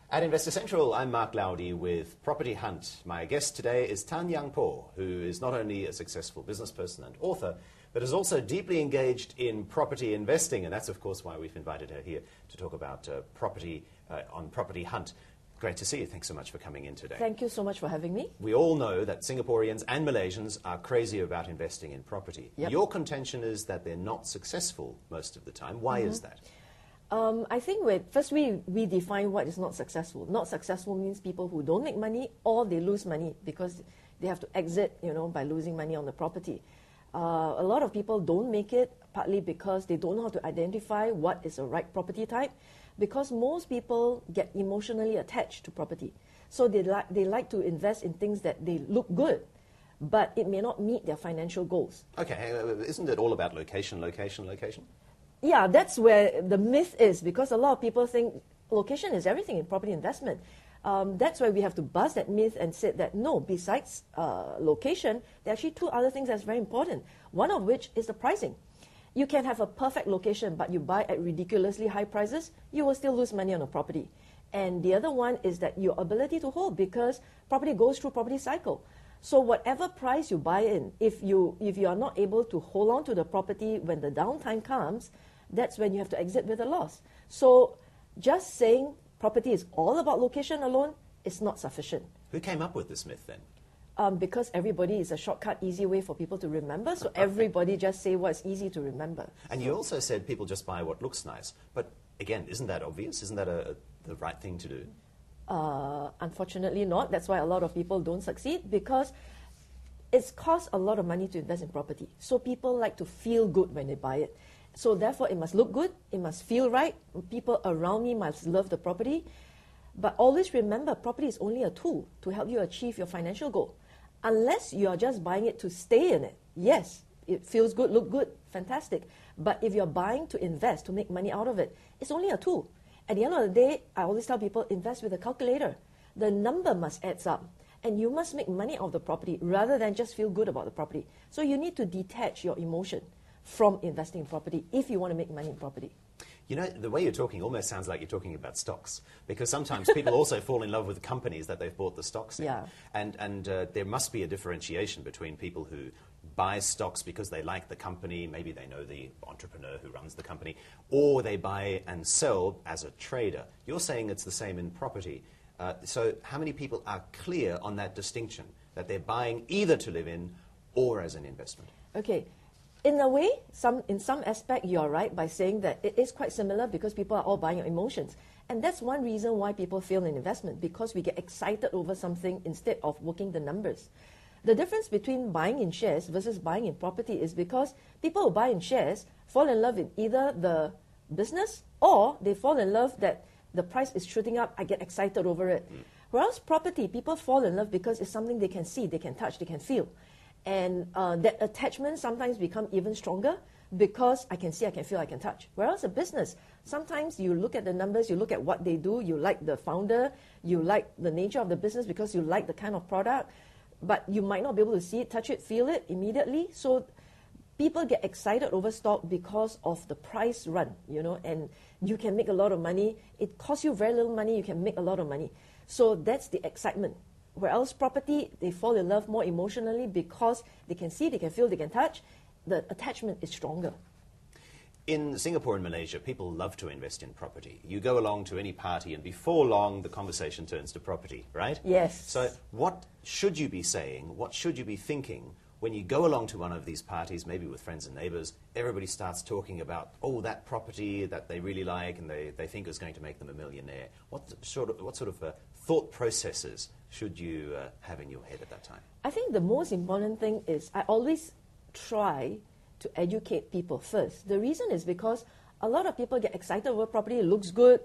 At Investor Central, I'm Mark Lowdy with Property Hunt. My guest today is Tan Yang Po, who is not only a successful business person and author, but is also deeply engaged in property investing. And that's, of course, why we've invited her here to talk about property on Property Hunt. Great to see you. Thanks so much for coming in today. Thank you so much for having me. We all know that Singaporeans and Malaysians are crazy about investing in property. Yep. Your contention is that they're not successful most of the time. Why is that? I think first we define what is not successful. Not successful means people who don't make money or they lose money because they have to exit, by losing money on the property. A lot of people don't make it partly because they don't know how to identify what is a right property type, because most people get emotionally attached to property. So they like to invest in things that they look good, but it may not meet their financial goals. Okay, isn't it all about location, location, location? Yeah, that's where the myth is, because a lot of people think location is everything in property investment. That's why we have to bust that myth and say that no, besides location, there are actually two other things that's very important. One of which is the pricing. You can have a perfect location, but you buy at ridiculously high prices, you will still lose money on a property. And the other one is that your ability to hold, because property goes through property cycle. So whatever price you buy in, if you are not able to hold on to the property when the downtime comes, that's when you have to exit with a loss. So just saying property is all about location alone is not sufficient. Who came up with this myth then? Because everybody is a shortcut, easy way for people to remember. So everybody just say what's easy to remember. And you also said people just buy what looks nice. But again, isn't that obvious? Isn't that the right thing to do? Unfortunately not. That's why a lot of people don't succeed, because it's cost a lot of money to invest in property. So people like to feel good when they buy it. So therefore it must look good, it must feel right, people around me must love the property. But always remember, property is only a tool to help you achieve your financial goal. Unless you are just buying it to stay in it. Yes, it feels good, look good, fantastic. But if you're buying to invest, to make money out of it, it's only a tool. At the end of the day, I always tell people, invest with a calculator. The number must add up. And you must make money out of the property rather than just feel good about the property. So you need to detach your emotion from investing in property if you want to make money in property. You know, the way you're talking almost sounds like you're talking about stocks, because sometimes people also fall in love with the companies that they've bought the stocks in. Yeah. And there must be a differentiation between people who buy stocks because they like the company, maybe they know the entrepreneur who runs the company, or they buy and sell as a trader. You're saying it's the same in property. So how many people are clear on that distinction, that they're buying either to live in or as an investment? Okay. In a way, in some aspect, you're right by saying that it is quite similar, because people are all buying your emotions. And that's one reason why people fail in investment, because we get excited over something instead of working the numbers. The difference between buying in shares versus buying in property is because people who buy in shares fall in love with either the business, or they fall in love that the price is shooting up, I get excited over it. Whereas property, people fall in love because it's something they can see, they can touch, they can feel. And that attachment sometimes become even stronger because I can see, I can feel, I can touch. Whereas a business, sometimes you look at the numbers, you look at what they do, you like the founder, you like the nature of the business because you like the kind of product, but you might not be able to see it, touch it, feel it immediately. So people get excited over stock because of the price run, and you can make a lot of money. It costs you very little money, you can make a lot of money. So that's the excitement. Whereas property, they fall in love more emotionally because they can see, they can feel, they can touch. The attachment is stronger. In Singapore and Malaysia, people love to invest in property. You go along to any party and before long the conversation turns to property, right? Yes. So what should you be saying, what should you be thinking when you go along to one of these parties, maybe with friends and neighbours, everybody starts talking about, oh, that property that they really like and they think is going to make them a millionaire. What sort of thought processes should you have in your head at that time? I think the most important thing is I always try to educate people first. The reason is because a lot of people get excited over property, it looks good,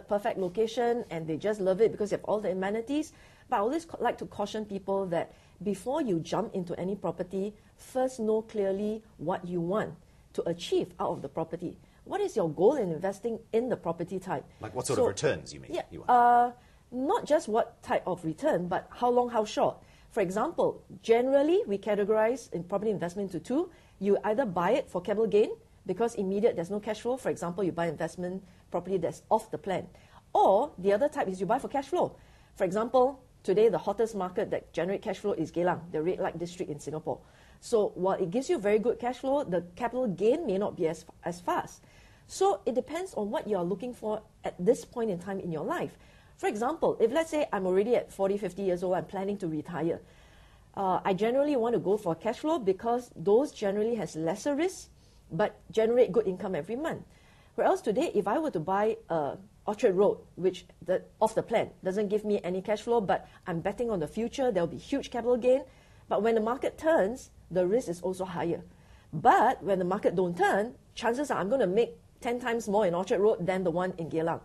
perfect location, and they just love it because you have all the amenities. But I always like to caution people that before you jump into any property, first know clearly what you want to achieve out of the property. What is your goal in investing in the property type? Like what sort of returns you mean? Yeah, you want? Not just what type of return, but how long, how short. For example, generally we categorize in property investment into two. You either buy it for capital gain because immediate, there's no cash flow. For example, you buy investment property that's off the plan. Or the other type is you buy for cash flow. For example, today the hottest market that generates cash flow is Geylang, the red light district in Singapore. So while it gives you very good cash flow, the capital gain may not be as fast. So it depends on what you're looking for at this point in time in your life. For example, if let's say I'm already at 40, 50 years old, I'm planning to retire. I generally want to go for cash flow because those generally has lesser risk but generate good income every month. Whereas today, if I were to buy Orchard Road, which off the plan doesn't give me any cash flow, but I'm betting on the future, there'll be huge capital gain. But when the market turns, the risk is also higher. But when the market don't turn, chances are I'm going to make 10 times more in Orchard Road than the one in Geylang.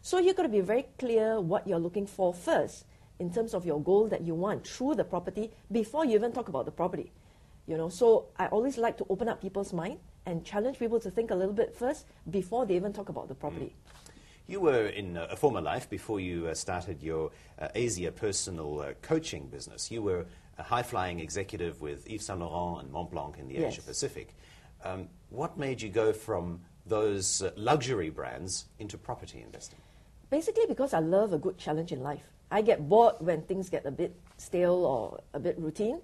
So you've got to be very clear what you're looking for first in terms of your goal that you want through the property before you even talk about the property. So I always like to open up people's mind and challenge people to think a little bit first before they even talk about the property. You were in a former life, before you started your Asia personal coaching business, you were a high-flying executive with Yves Saint Laurent and Montblanc in the Yes. Asia Pacific. What made you go from those luxury brands into property investing? Basically because I love a good challenge in life. I get bored when things get a bit stale or a bit routine.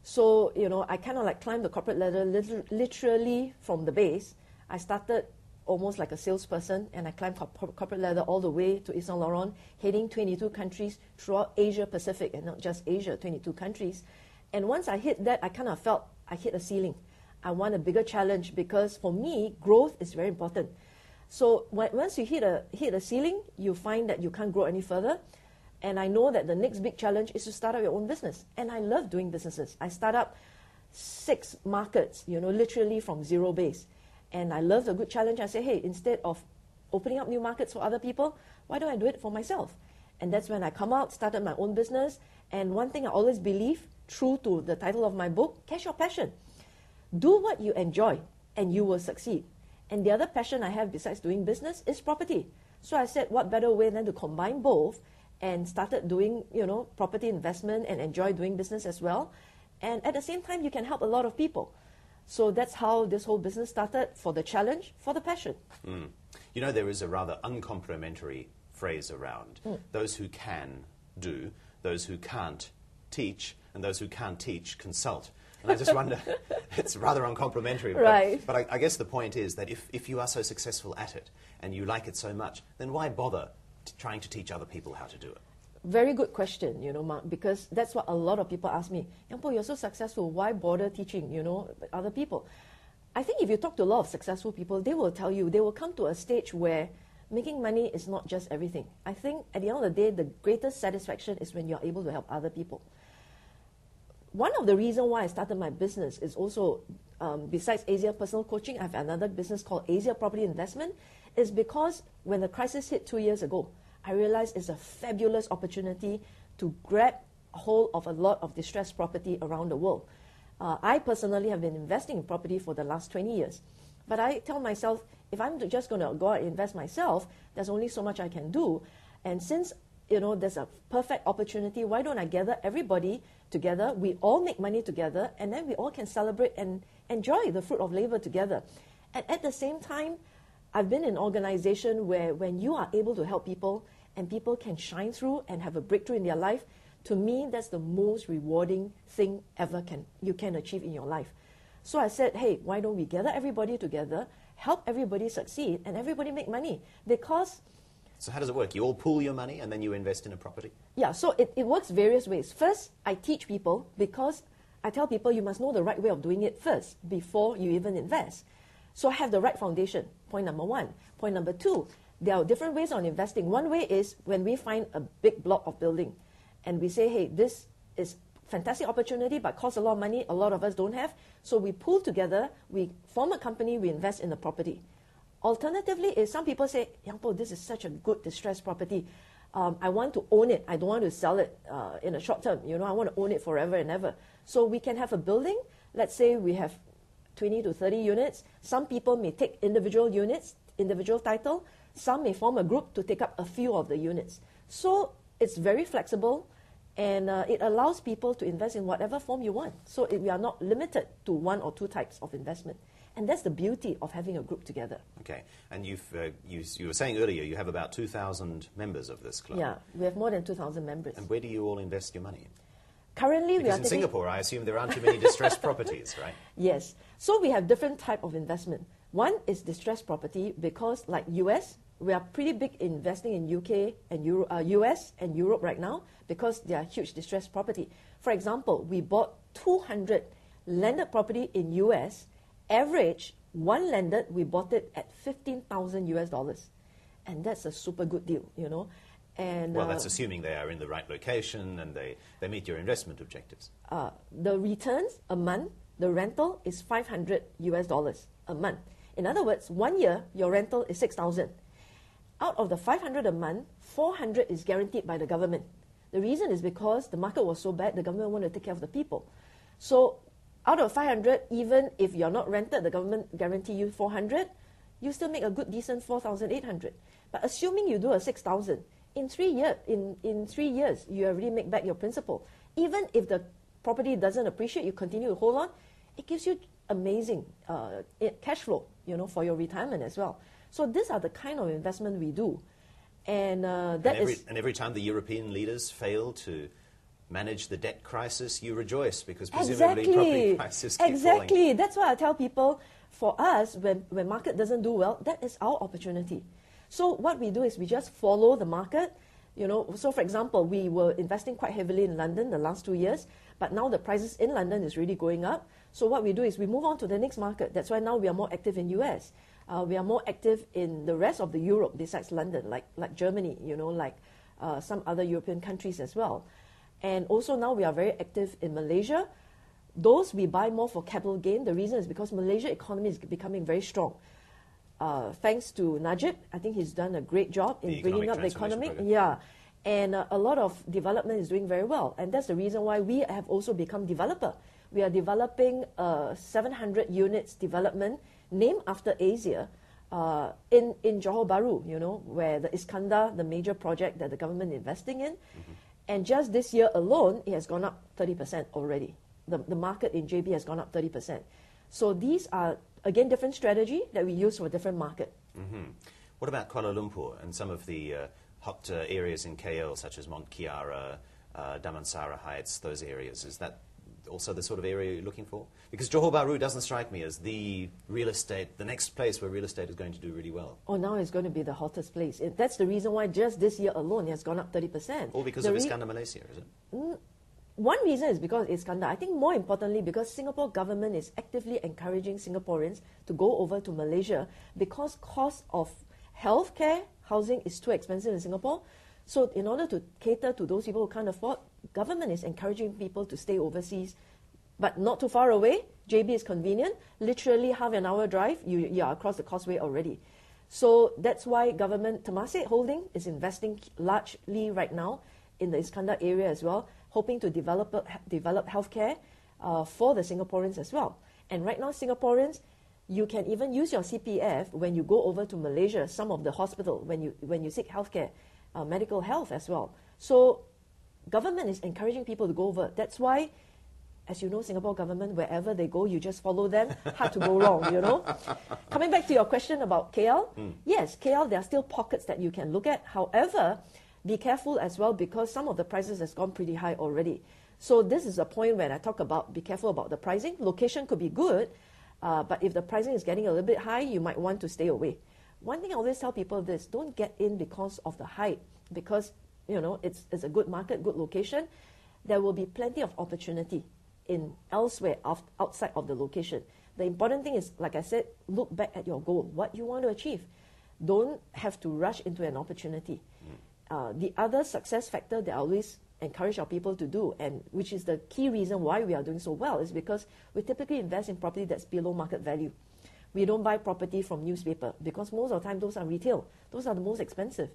So, I kind of like climbed the corporate ladder literally from the base. I started almost like a salesperson, and I climbed corporate ladder all the way to Yves Saint Laurent, heading 22 countries throughout Asia Pacific, and not just Asia, 22 countries. And once I hit that, I kind of felt I hit a ceiling. I want a bigger challenge because for me, growth is very important. So once you hit a ceiling, you find that you can't grow any further. And I know that the next big challenge is to start up your own business. And I love doing businesses. I start up 6 markets, literally from zero base. And I love the good challenge. I say, hey, instead of opening up new markets for other people, why don't I do it for myself? And that's when I come out, started my own business. And one thing I always believe, true to the title of my book, catch your passion. Do what you enjoy and you will succeed. And the other passion I have besides doing business is property. So I said, what better way than to combine both, and started doing, property investment and enjoy doing business as well. And at the same time, you can help a lot of people. So that's how this whole business started, for the challenge, for the passion. There is a rather uncomplimentary phrase around. Those who can do, those who can't teach, and those who can't teach consult. And I just wonder, it's rather uncomplimentary. Right. But I guess the point is that if you are so successful at it and you like it so much, then why bother trying to teach other people how to do it? Very good question, Mark, because that's what a lot of people ask me. Yang Po, you're so successful, why bother teaching, other people? I think if you talk to a lot of successful people, they will tell you, they will come to a stage where making money is not just everything. I think at the end of the day, the greatest satisfaction is when you're able to help other people. One of the reasons why I started my business is also, besides Asia Personal Coaching, I have another business called Asia Property Investment, is because when the crisis hit 2 years ago, I realized it's a fabulous opportunity to grab hold of a lot of distressed property around the world. I personally have been investing in property for the last 20 years. But I tell myself, if I'm just going to go out and invest myself, there's only so much I can do. And since there's a perfect opportunity, why don't I gather everybody together, we all make money together, and then we all can celebrate and enjoy the fruit of labor together. And at the same time, I've been in an organization where when you are able to help people and people can shine through and have a breakthrough in their life, to me, that's the most rewarding thing ever you can achieve in your life. So I said, hey, why don't we gather everybody together, help everybody succeed, and everybody make money? Because... So how does it work? You all pool your money and then you invest in a property? Yeah, so it works various ways. First, I teach people because I tell people you must know the right way of doing it first before you even invest. So I have the right foundation, point number 1. Point number 2, there are different ways on investing. One way is when we find a big block of building and we say, hey, this is fantastic opportunity but costs a lot of money, a lot of us don't have. So we pool together, we form a company, we invest in the property. Alternatively, is some people say, Yang Po, this is such a good distressed property. I want to own it. I don't want to sell it in a short term. I want to own it forever and ever. So we can have a building. Let's say we have 20 to 30 units. Some people may take individual units, individual title. Some may form a group to take up a few of the units. So it's very flexible, and it allows people to invest in whatever form you want. So we are not limited to 1 or 2 types of investment. And that's the beauty of having a group together. Okay. And you were saying earlier you have about 2,000 members of this club. Yeah, we have more than 2,000 members. And where do you all invest your money? Currently, because we are in Singapore, I assume there aren't too many distressed properties, right? Yes. So we have different type of investment. One is distressed property because, like US, we are pretty big investing in UK and US and Europe right now because they are huge distressed property. For example, we bought 200 landed property in US. Average, one landed, we bought it at $15,000, and that's a super good deal, you know. And well, that's assuming they are in the right location and they meet your investment objectives. The returns a month, the rental is $500 a month. In other words, 1 year, your rental is $6,000. Out of the $500 a month, $400 is guaranteed by the government. The reason is because the market was so bad, the government wanted to take care of the people. So out of $500, even if you're not rented, the government guarantee you $400, you still make a good, decent $4,800. But assuming you do a $6,000, in 3 years, you already make back your principal. Even if the property doesn't appreciate, you continue to hold on, it gives you amazing cash flow, you know, for your retirement as well. So these are the kind of investment we do. And every time the European leaders fail to manage the debt crisis, you rejoice because presumably property prices keep falling. Exactly. That's why I tell people, for us, when market doesn't do well, that is our opportunity. So what we do is we just follow the market. You know, so for example, we were investing quite heavily in London the last 2 years, but now the prices in London is really going up. So what we do is we move on to the next market. That's why now we are more active in US. We are more active in the rest of the Europe besides London, like Germany, you know, like some other European countries as well. And also now we are very active in Malaysia. Those we buy more for capital gain. The reason is because Malaysia economy is becoming very strong. Thanks to Najib, I think he's done a great job in bringing up the economy. Program. Yeah, and a lot of development is doing very well. And that's the reason why we have also become developer. We are developing 700 units development named after Asia in Johor Bahru, you know, where the Iskandar, the major project that the government is investing in. Mm-hmm. And just this year alone, it has gone up 30% already. The market in JB has gone up 30%. So these are, again, different strategy that we use for different market. Mm-hmm. What about Kuala Lumpur and some of the hot areas in KL, such as Mont Kiara, Damansara Heights, those areas? Is that also the sort of area you're looking for? Because Johor Bahru doesn't strike me as the real estate, the next place where real estate is going to do really well. Oh, now it's going to be the hottest place. That's the reason why just this year alone it has gone up 30%. All because of Iskandar Malaysia, is it? One reason is because Iskandar. I think more importantly because Singapore government is actively encouraging Singaporeans to go over to Malaysia because cost of healthcare, housing is too expensive in Singapore. So in order to cater to those people who can't afford, government is encouraging people to stay overseas, but not too far away. JB is convenient. Literally half an hour drive, you are across the causeway already. So that's why government, Temasek Holding, is investing largely right now in the Iskandar area as well, hoping to develop healthcare for the Singaporeans as well. And right now, Singaporeans, you can even use your CPF when you go over to Malaysia, some of the hospital, when you seek healthcare, medical health as well. So government is encouraging people to go over. That's why, as you know, Singapore government, wherever they go, you just follow them. Hard to go wrong, you know. Coming back to your question about KL, yes, KL, there are still pockets that you can look at. However, be careful as well because some of the prices has gone pretty high already. So this is a point when I talk about be careful about the pricing. Location could be good, but if the pricing is getting a little bit high, you might want to stay away. One thing I always tell people this, don't get in because of the hype, because you know it's a good market, good location. There will be plenty of opportunity in elsewhere outside of the location. The important thing is, like I said, look back at your goal, what you want to achieve. Don't have to rush into an opportunity. The other success factor that I always encourage our people to do, and which is the key reason why we are doing so well, is because we typically invest in property that's below market value. We don't buy property from newspaper because most of the time those are retail. Those are the most expensive.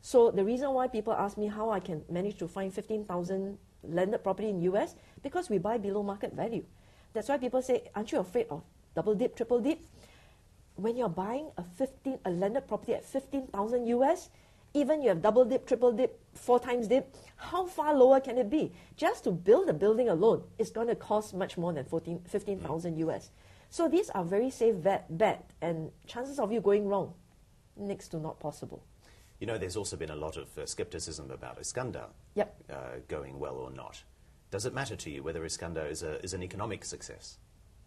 So the reason why people ask me how I can manage to find 15,000 landed property in US, because we buy below market value. That's why people say, aren't you afraid of double dip, triple dip? When you're buying a landed property at 15,000 US, even you have double dip, triple dip, 4 times dip, how far lower can it be? Just to build a building alone is going to cost much more than 15,000 US. So these are very safe bet, and chances of you going wrong, next to not possible. You know, there's also been a lot of skepticism about Iskandar going well or not. Does it matter to you whether Iskandar is an economic success?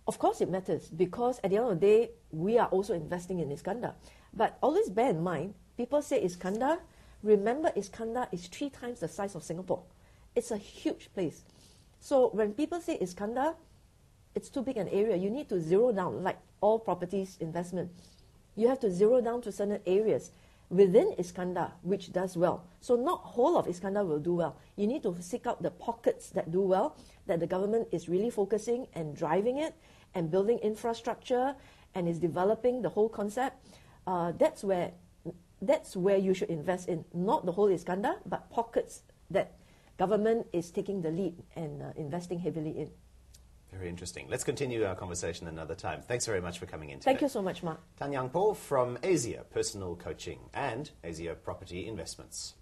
Of course it matters, because at the end of the day, we are also investing in Iskandar. But always bear in mind, people say Iskandar, remember Iskandar is 3 times the size of Singapore. It's a huge place. So when people say Iskandar, it's too big an area. You need to zero down, like all properties investment. You have to zero down to certain areas within Iskandar, which does well. So not whole of Iskandar will do well. You need to seek out the pockets that do well, that the government is really focusing and driving it and building infrastructure and is developing the whole concept. That's where you should invest in, not the whole Iskandar, but pockets that government is taking the lead and investing heavily in. Very interesting. Let's continue our conversation another time. Thanks very much for coming in today. Thank you so much, Mark. Tan Yang Po from Asia Personal Coaching and Asia Property Investments.